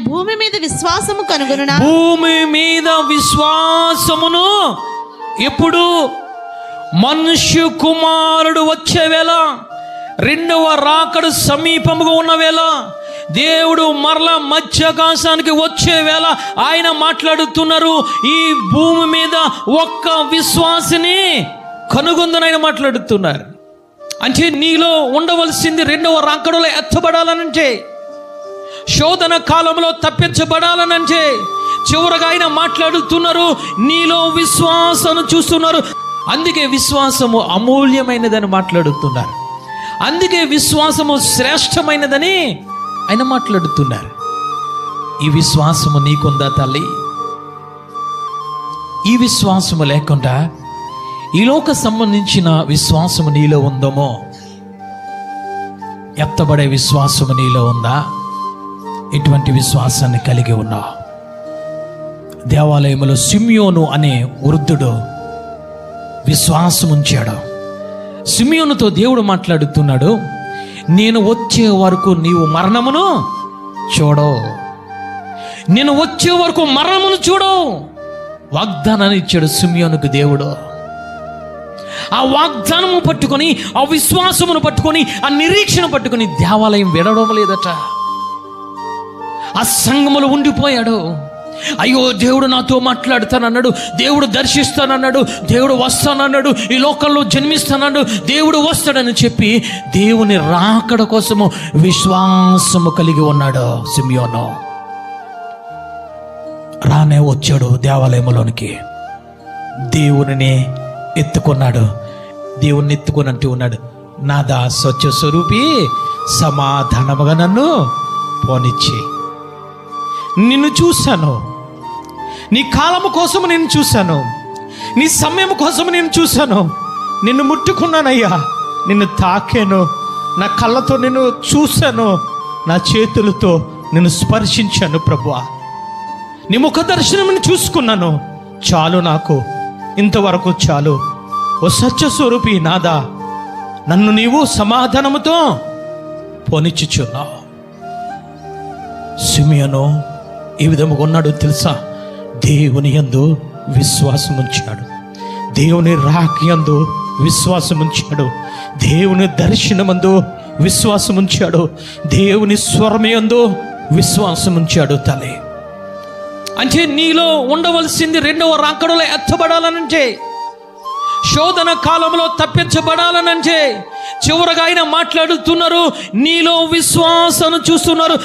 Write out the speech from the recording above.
భూమి మీద విశ్వాసము కనుగొనునా? భూమి మీద విశ్వాసమును ఎప్పుడు? మనుష్య కుమారుడు వచ్చే వేళ, రెండవ రాకడ సమీపముగా ఉన్న వేళ, దేవుడు మరలా మధ్యాకాశానికి వచ్చే వేళ ఆయన మాట్లాడుతున్నారు. ఈ భూమి మీద ఒక్క విశ్వాసిని కనుగొందునని మాట్లాడుతున్నారు. అంటే నీలో ఉండవలసింది రెండవ రాకడలో ఎత్తబడాలనంటే, శోధన కాలంలో తప్పించబడాలనంటే, చివరగా ఆయన మాట్లాడుతున్నారు, నీలో విశ్వాసాన్ని చూస్తున్నారు. అందుకే విశ్వాసము అమూల్యమైనదని మాట్లాడుతున్నారు. అందుకే విశ్వాసము శ్రేష్టమైనదని ఆయన మాట్లాడుతున్నారు. ఈ విశ్వాసము నీకుందా తల్లి? ఈ విశ్వాసము లేకుండా ఈ లోక సంబంధించిన విశ్వాసము నీలో ఉందేమో. ఎత్తబడే విశ్వాసము నీలో ఉందా? ఎటువంటి విశ్వాసాన్ని కలిగి ఉన్నావు? దేవాలయంలో సిమియోను అనే వృద్ధుడు విశ్వాసం ఉంచాడు. సిమియోనుతో దేవుడు మాట్లాడుతున్నాడు, నేను వచ్చే వరకు నీవు మరణమును చూడవు, నేను వచ్చే వరకు మరణమును చూడవు. వాగ్దానాన్ని ఇచ్చాడు సిమియోనుకు దేవుడు. ఆ వాగ్దానము పట్టుకొని, ఆ విశ్వాసమును పట్టుకొని, ఆ నిరీక్షణ పట్టుకొని దేవాలయం విడవడం లేదట. ఆ సంఘములో ఉండిపోయాడు. అయ్యో, దేవుడు నాతో మాట్లాడుతానన్నాడు, దేవుడు దర్శిస్తానన్నాడు, దేవుడు వస్తానన్నాడు, ఈ లోకంలో జన్మిస్తానన్నాడు, దేవుడు వస్తాడని చెప్పి దేవుని రాకడ కోసము విశ్వాసము కలిగి ఉన్నాడు సిమియోను. రానే వచ్చాడు దేవాలయంలోనికి. దేవునిని ఎత్తుకున్నాడు. దేవుణ్ణి ఎత్తుకొని అంటూ ఉన్నాడు, నాదా స్వచ్ఛ స్వరూపి, సమాధానముగా నన్ను పోనిచ్చి, నిన్ను చూశాను, నీ కాలము కోసము నేను చూశాను, నీ సమయం కోసము నేను చూశాను, నిన్ను ముట్టుకున్నానయ్యా, నిన్ను తాకాను, నా కళ్ళతో నిన్ను చూశాను, నా చేతులతో నిన్ను స్పర్శించాను ప్రభువా, నీ ముఖ దర్శనమును చూసుకున్నాను, చాలు, నాకు ఇంతవరకు చాలు. ఓ సత్య స్వరూపి నాదా, నన్ను నీవు సమాధానముతో పోనిచ్చుచున్నావు. సిమియోను ఏ విధముగా ఉన్నాడు తెలుసా? దేవుని యందు విశ్వాసం ఉంచాడు, దేవుని రాకయందు విశ్వాసం ఉంచాడు, దేవుని దర్శనమందు విశ్వాసం ఉంచాడు, దేవుని స్వరమయందు విశ్వాసం ఉంచాడు. తల్లి, అంటే నీలో ఉండవలసింది రెండవ రాకడలో ఎత్తబడాలనంటే, శోధన కాలంలో తప్పించబడాలనంటే, చివరగా ఆయన మాట్లాడుతున్నారు, నీలో విశ్వాసాన్ని చూస్తున్నారు.